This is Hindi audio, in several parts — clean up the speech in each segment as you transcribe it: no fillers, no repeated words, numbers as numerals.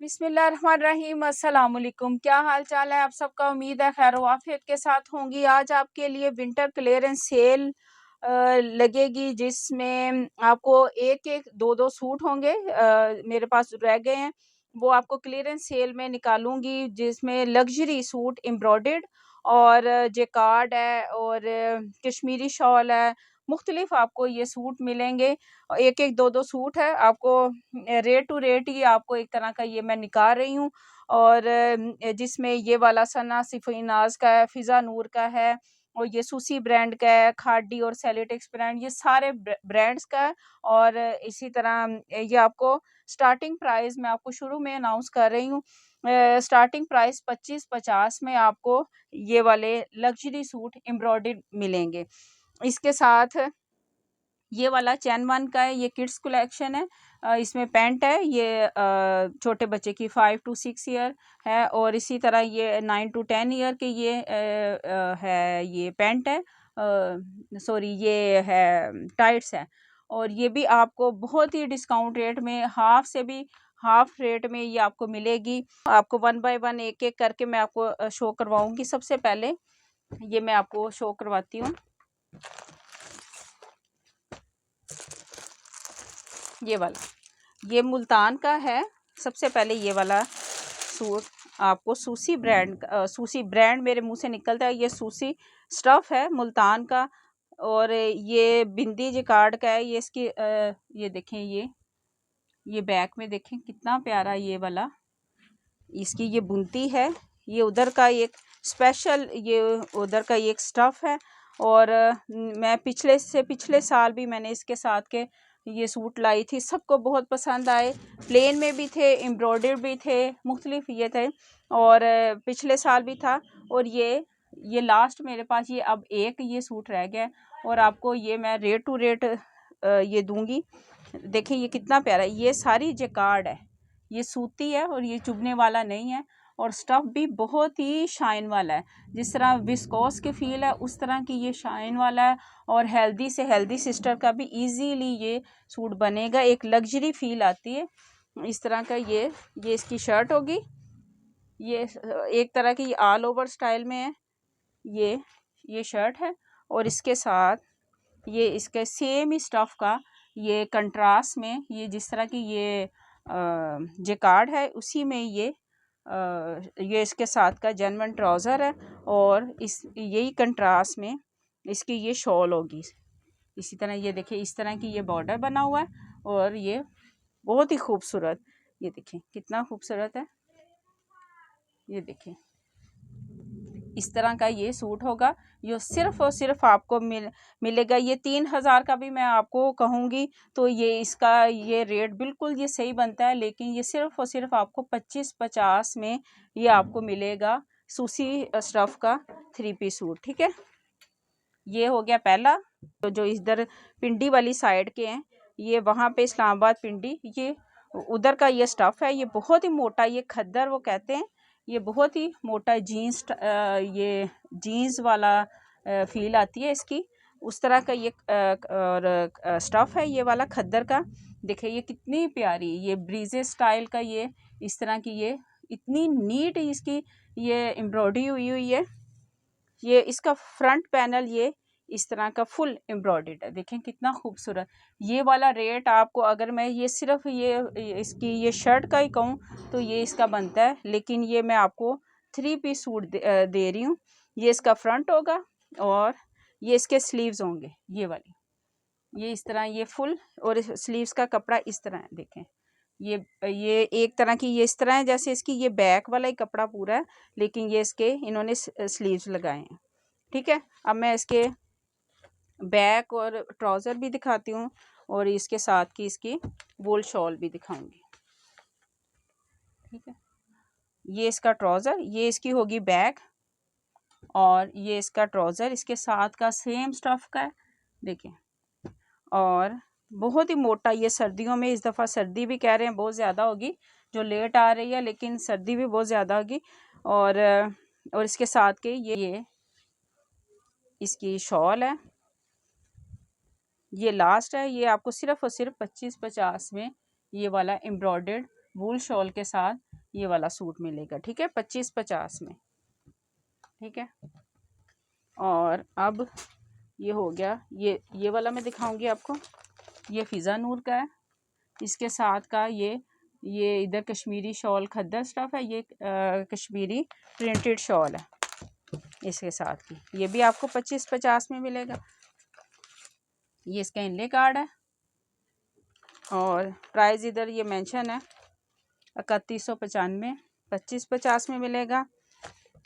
बिस्मिल्लाहिर्रहमानिर्रहीम। अस्सलाम वालेकुम। क्या हाल चाल है आप सबका? उम्मीद है खैर वाफियत के साथ होंगी। आज आपके लिए विंटर क्लियरेंस सेल लगेगी जिसमें आपको एक एक दो दो सूट होंगे, मेरे पास रह गए हैं, वो आपको क्लियरेंस सेल में निकालूंगी, जिसमें लग्जरी सूट एम्ब्रॉयडर्ड और जेकार्ड है और कश्मीरी शॉल है, मुख्तलिफ आपको ये सूट मिलेंगे। एक एक दो दो सूट है आपको, रेट टू रेट ही आपको एक तरह का ये मैं निकाल रही हूँ। और जिसमें ये वाला सना सिफिनाज का है, फिजा नूर का है, और ये सूसी ब्रांड का है, खाडी और सेलिटेक्स ब्रांड, ये सारे ब्रांड्स का है। और इसी तरह ये आपको स्टार्टिंग प्राइस मैं आपको शुरू में अनाउंस कर रही हूँ। स्टार्टिंग प्राइस 25-50 में आपको ये वाले लग्जरी सूट एम्ब्रॉयडर्ड मिलेंगे। इसके साथ ये वाला चैन वन का है, ये किड्स कलेक्शन है। इसमें पैंट है, ये छोटे बच्चे की 5 to 6 ईयर है, और इसी तरह ये 9 to 10 ईयर के ये है, ये पैंट है, सॉरी ये है टाइट्स है। और ये भी आपको बहुत ही डिस्काउंट रेट में, हाफ से भी हाफ रेट में ये आपको मिलेगी। आपको वन बाय वन एक एक करके मैं आपको शो करवाऊंगी। सबसे पहले ये मैं आपको शो करवाती हूँ। ये वाला, ये मुल्तान का है। सबसे पहले ये वाला सूट आपको सूसी ब्रांड, सूसी ब्रांड मेरे मुंह से निकलता है, ये सूसी स्टफ है मुल्तान का। और ये बिंदी जिकार्ड का है। ये इसकी ये देखें, ये बैक में देखें कितना प्यारा ये वाला इसकी ये बुनती है। ये उधर का एक स्पेशल, ये उधर का एक स्टफ है। और मैं पिछले साल भी मैंने इसके साथ के ये सूट लाई थी, सबको बहुत पसंद आए। प्लेन में भी थे, एम्ब्रॉयडर्ड भी थे, मुख्तलिफ ये थे, और पिछले साल भी था। और ये लास्ट मेरे पास ये अब एक ये सूट रह गया है, और आपको ये मैं रेट टू रेट ये दूंगी। देखिए ये कितना प्यारा है, ये सारी जेकार्ड है, ये सूती है और ये चुभने वाला नहीं है। और स्टफ भी बहुत ही शाइन वाला है, जिस तरह विस्कोस के फील है उस तरह की ये शाइन वाला है। और हेल्दी से हेल्दी सिस्टर का भी इजीली ये सूट बनेगा, एक लग्जरी फील आती है इस तरह का। ये इसकी शर्ट होगी, ये एक तरह की ऑल ओवर स्टाइल में है, ये शर्ट है। और इसके साथ ये इसके सेम ही स्टफ का ये कंट्रास्ट में, ये जिस तरह की ये जेकार्ड है उसी में ये इसके साथ का जेन्युइन ट्राउज़र है। और यही कंट्रास्ट में इसकी ये शॉल होगी। इसी तरह ये देखिए, इस तरह की ये बॉर्डर बना हुआ है, और ये बहुत ही खूबसूरत, ये देखिए कितना खूबसूरत है। ये देखिए इस तरह का ये सूट होगा, ये सिर्फ और सिर्फ आपको मिलेगा। ये 3000 का भी मैं आपको कहूँगी तो ये इसका ये रेट बिल्कुल ये सही बनता है, लेकिन ये सिर्फ और सिर्फ आपको 25-50 में ये आपको मिलेगा, सूसी स्टफ का 3 पीस सूट। ठीक है, ये हो गया पहला। तो जो इधर पिंडी वाली साइड के हैं, ये वहाँ पे इस्लामाबाद पिंडी, ये उधर का ये स्टफ है, ये बहुत ही मोटा, ये खद्दर वो कहते हैं, ये बहुत ही मोटा जीन्स, ये जीन्स वाला फील आती है इसकी, उस तरह का ये और स्टफ है ये वाला खद्दर का। देखिए ये कितनी प्यारी, ये ब्रीजे स्टाइल का, ये इस तरह की ये इतनी नीट इसकी ये एम्ब्रॉयडरी हुई है। ये इसका फ्रंट पैनल ये इस तरह का फुल एम्ब्रॉयडर्ड है, देखें कितना खूबसूरत। ये वाला रेट आपको, अगर मैं ये सिर्फ ये इसकी ये शर्ट का ही कहूँ तो ये इसका बनता है, लेकिन ये मैं आपको 3 पीस सूट दे रही हूँ। ये इसका फ्रंट होगा और ये इसके स्लीव्स होंगे, ये वाली, ये इस तरह ये फुल, और स्लीव्स का कपड़ा इस तरह है। देखें ये एक तरह की ये इस तरह है जैसे इसकी ये बैक वाला ही कपड़ा पूरा है, लेकिन ये इसके इन्होंने स्लीव्स लगाए हैं। ठीक है, अब मैं इसके बैक और ट्राउज़र भी दिखाती हूँ, और इसके साथ की इसकी वूल शॉल भी दिखाऊंगी। ठीक है, ये इसका ट्राउज़र, ये इसकी होगी बैक, और ये इसका ट्राउज़र इसके साथ का सेम स्टफ का है। देखिए, और बहुत ही मोटा, ये सर्दियों में, इस दफ़ा सर्दी भी कह रहे हैं बहुत ज़्यादा होगी, जो लेट आ रही है, लेकिन सर्दी भी बहुत ज़्यादा होगी। और इसके साथ के ये इसकी शॉल है, ये लास्ट है। ये आपको सिर्फ और सिर्फ 25-50 में ये वाला एम्ब्रॉयडर्ड वूल शॉल के साथ ये वाला सूट मिलेगा, ठीक है, 25-50 में, ठीक है। और अब ये हो गया, ये वाला मैं दिखाऊंगी आपको, ये फ़िज़ा नूर का है। इसके साथ का ये इधर कश्मीरी शॉल खद्दर स्टफ़ है, ये कश्मीरी प्रिंटेड शॉल है इसके साथ की, ये भी आपको 25-50 में मिलेगा। ये इसका इनले कार्ड है और प्राइस इधर ये मेंशन है 3195, 25-50 में मिलेगा।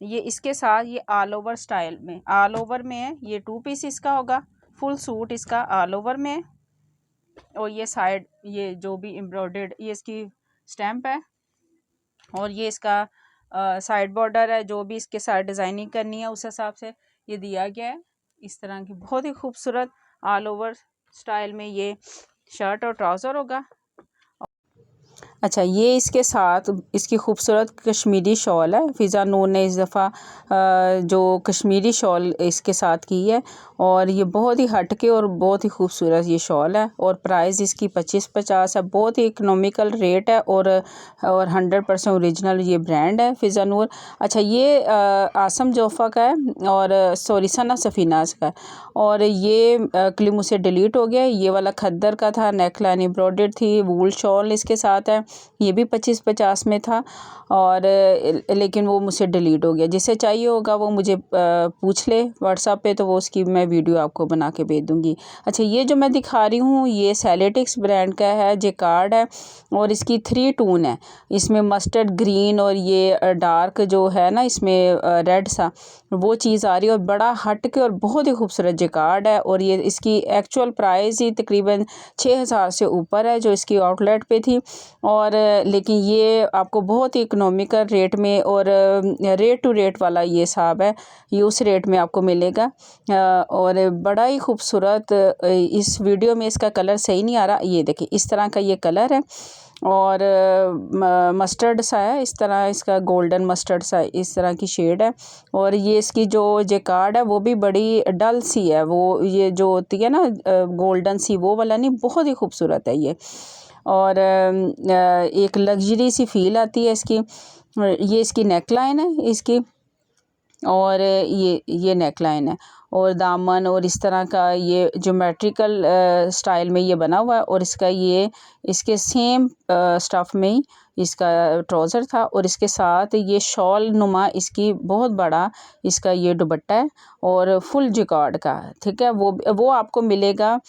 ये इसके साथ ये ऑल ओवर स्टाइल में, ऑल ओवर में है, ये 2 पीस इसका होगा, फुल सूट इसका ऑल ओवर में है। और ये साइड ये जो भी एम्ब्रॉयडर्ड ये इसकी स्टैम्प है और ये इसका साइड बॉर्डर है, जो भी इसके साथ डिज़ाइनिंग करनी है उस हिसाब से ये दिया गया है। इस तरह की बहुत ही खूबसूरत ऑल ओवर स्टाइल में ये शर्ट और ट्राउज़र होगा। अच्छा, ये इसके साथ इसकी खूबसूरत कश्मीरी शॉल है। फ़िज़ा नूर ने इस दफ़ा जो कश्मीरी शॉल इसके साथ की है और ये बहुत ही हटके और बहुत ही खूबसूरत ये शॉल है और प्राइस इसकी 25-50 है। बहुत ही इकोनॉमिकल रेट है और 100% ओरिजिनल ये ब्रांड है फ़िज़ा नूर। अच्छा, ये आसम जोफ़ा का है और सॉरी सना सफ़ीनाज़ का है और ये क्लिप मुझसे डिलीट हो गया। ये वाला खद्दर का था, नेक लाइन एम्ब्रॉयडर्ड थी, वूल शॉल इसके साथ है। ये भी 25-50 में था और लेकिन वो मुझसे डिलीट हो गया। जिसे चाहिए होगा वो मुझे पूछ ले व्हाट्सएप पे, तो वो उसकी मैं वीडियो आपको बना के भेज दूँगी। अच्छा, ये जो मैं दिखा रही हूँ ये सेलेटिक्स ब्रांड का है, जेकार्ड है और इसकी 3 टून है। इसमें मस्टर्ड ग्रीन और ये डार्क जो है ना इसमें रेड सा वो चीज़ आ रही है और बड़ा हट के और बहुत ही खूबसूरत जेकार्ड है और ये इसकी एक्चुअल प्राइस ही तकरीबन 6000 से ऊपर है जो इसकी आउटलेट पे थी। और लेकिन ये आपको बहुत ही इकोनॉमिकल रेट में और रेट टू रेट वाला ये हिसाब है, ये उस रेट में आपको मिलेगा। और बड़ा ही खूबसूरत, इस वीडियो में इसका कलर सही नहीं आ रहा, ये देखिए इस तरह का ये कलर है और मस्टर्ड सा है, इस तरह इसका गोल्डन मस्टर्ड सा इस तरह की शेड है। और ये इसकी जो जेकार्ड है वो भी बड़ी डल सी है, वो ये जो होती है ना गोल्डन सी वो वाला नहीं, बहुत ही खूबसूरत है ये और एक लग्जरी सी फील आती है इसकी। ये इसकी नेक लाइन है इसकी और ये नेक लाइन है और दामन और इस तरह का ये ज्योमेट्रिकल स्टाइल में ये बना हुआ है और इसका ये इसके सेम स्टफ़ में ही इसका ट्राउज़र था और इसके साथ ये शॉल नुमा इसकी बहुत बड़ा इसका ये दुपट्टा है और फुल जिकार्ड का, ठीक है। वो आपको मिलेगा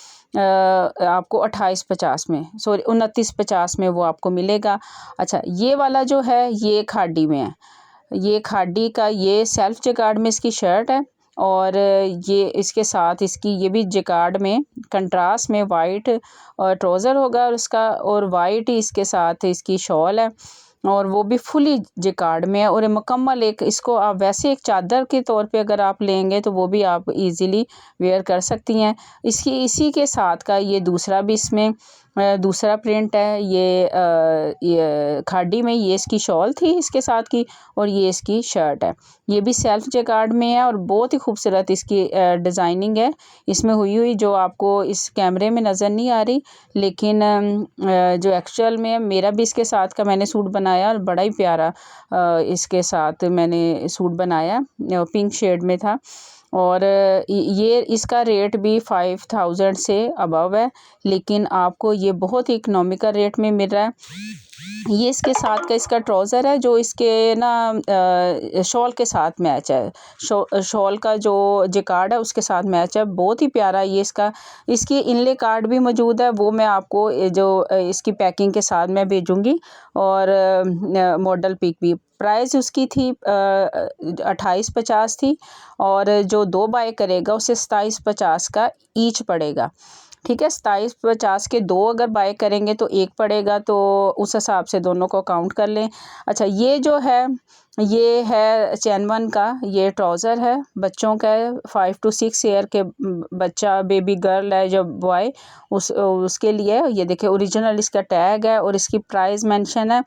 आपको 28-50 में, सॉरी 29-50 में वो आपको मिलेगा। अच्छा, ये वाला जो है ये खादी में है, ये खादी का ये सेल्फ जेकार्ड में इसकी शर्ट है और ये इसके साथ इसकी ये भी जेकार्ड में कंट्रास्ट में वाइट और ट्राउज़र होगा और उसका और वाइट ही इसके साथ इसकी शॉल है और वो भी फुली जेकार्ड में है और मुकम्मल एक इसको आप वैसे एक चादर के तौर पे अगर आप लेंगे तो वो भी आप इजीली वेयर कर सकती हैं। इसी के साथ का ये दूसरा भी इसमें दूसरा प्रिंट है, ये खादी में ये इसकी शॉल थी इसके साथ की और ये इसकी शर्ट है। ये भी सेल्फ जेकार्ड में है और बहुत ही खूबसूरत इसकी डिज़ाइनिंग है इसमें हुई जो आपको इस कैमरे में नज़र नहीं आ रही, लेकिन जो एक्चुअल में मेरा भी इसके साथ का मैंने सूट बनाया और बड़ा ही प्यारा इसके साथ मैंने सूट बनाया, पिंक शेड में था और ये इसका रेट भी 5000 से अबव है, लेकिन आपको ये बहुत ही इकोनॉमिकल रेट में मिल रहा है। ये इसके साथ का इसका ट्राउज़र है जो इसके ना शॉल के साथ मैच है, शॉल का जो जेकार्ड है उसके साथ मैच है, बहुत ही प्यारा ये इसकी इनले कार्ड भी मौजूद है, वो मैं आपको जो इसकी पैकिंग के साथ मैं भेजूँगी और मॉडल पिक भी। प्राइस उसकी थी 28-50 थी और जो 2 बाय करेगा उसे 27-50 का ईच पड़ेगा, ठीक है। 27-50 के 2 अगर बाय करेंगे तो 1 पड़ेगा, तो उस हिसाब से दोनों को काउंट कर लें। अच्छा, ये जो है ये है चैनवन का, ये ट्राउज़र है बच्चों का है, 5 to 6 ईयर के बच्चा बेबी गर्ल है जो बॉय उसके लिए। ये देखिए ओरिजिनल इसका टैग है और इसकी प्राइस मेंशन है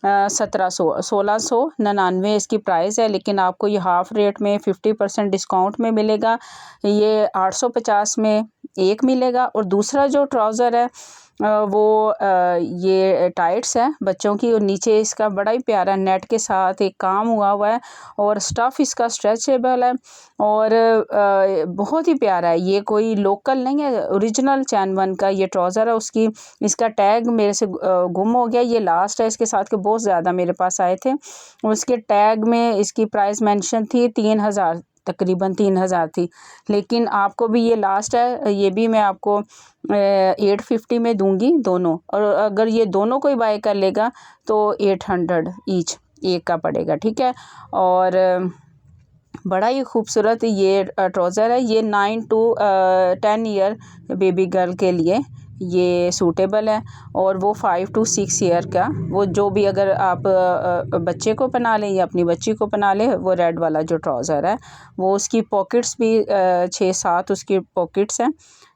1699 इसकी प्राइस है, लेकिन आपको ये हाफ़ रेट में 50% डिस्काउंट में मिलेगा। ये 850 में एक मिलेगा और दूसरा जो ट्राउज़र है वो ये टाइट्स है बच्चों की, और नीचे इसका बड़ा ही प्यारा नेट के साथ एक काम हुआ है, और स्टफ़ इसका स्ट्रेचेबल है, और बहुत ही प्यारा है। ये कोई लोकल नहीं है, ओरिजिनल चैन1 का ये ट्राउज़र है। उसकी इसका टैग मेरे से गुम हो गया, ये लास्ट है इसके साथ के बहुत ज़्यादा मेरे पास आए थे। उसके टैग में इसकी प्राइस मेंशन थी 3000, तकरीबन 3000 थी, लेकिन आपको भी ये लास्ट है। ये भी मैं आपको 850 में दूंगी दोनों, और अगर ये दोनों कोई बाय कर लेगा तो 800 ईच एक का पड़ेगा, ठीक है। और बड़ा ही खूबसूरत ये ट्राउज़र है। ये 9 to 10 ईयर बेबी गर्ल के लिए ये सूटेबल है, और वो 5 to 6 ईयर का, वो जो भी अगर आप बच्चे को पहना लें या अपनी बच्ची को पहना लें, वो रेड वाला जो ट्राउज़र है वो उसकी पॉकेट्स भी 6-7 उसकी पॉकेट्स हैं।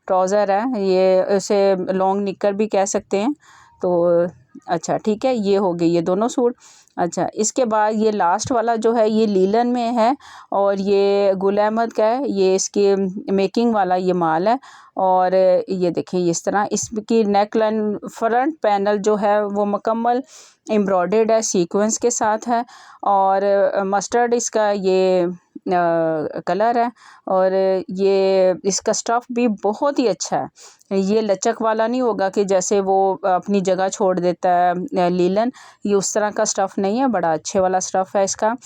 ट्राउज़र है ये, उसे लॉन्ग निकर भी कह सकते हैं। तो अच्छा ठीक है, ये हो गई ये दोनों सूट। अच्छा, इसके बाद ये लास्ट वाला जो है ये लीलन में है, और ये गुल अहमद का है। ये इसकी मेकिंग वाला ये माल है, और ये देखिए इस तरह इसकी नेक लाइन फ्रंट पैनल जो है वो मुकम्मल एम्ब्रॉयडर्ड है, सीक्वेंस के साथ है, और मस्टर्ड इसका ये कलर है, और ये इसका स्टफ़ भी बहुत ही अच्छा है। ये लचक वाला नहीं होगा कि जैसे वो अपनी जगह छोड़ देता है लीलन, ये उस तरह का स्टफ़ नहीं है, बड़ा अच्छे वाला स्टफ़ है इसका।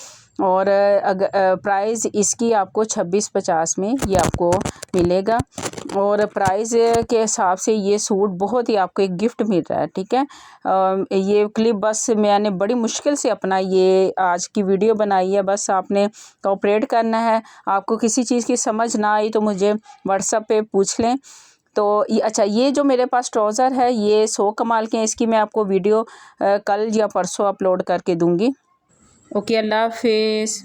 और अगर प्राइस इसकी आपको 2650 में ये आपको मिलेगा, और प्राइस के हिसाब से ये सूट बहुत ही आपको एक गिफ्ट मिल रहा है, ठीक है। ये क्लिप बस मैंने बड़ी मुश्किल से अपना ये आज की वीडियो बनाई है, बस आपने कोऑपरेट करना है। आपको किसी चीज़ की समझ ना आई तो मुझे व्हाट्सएप पे पूछ लें। तो ये अच्छा, ये जो मेरे पास ट्राउज़र है ये 100 कमाल के हैं, इसकी मैं आपको वीडियो कल या परसों अपलोड करके दूँगी। ओके, अल्लाह हाफिज़।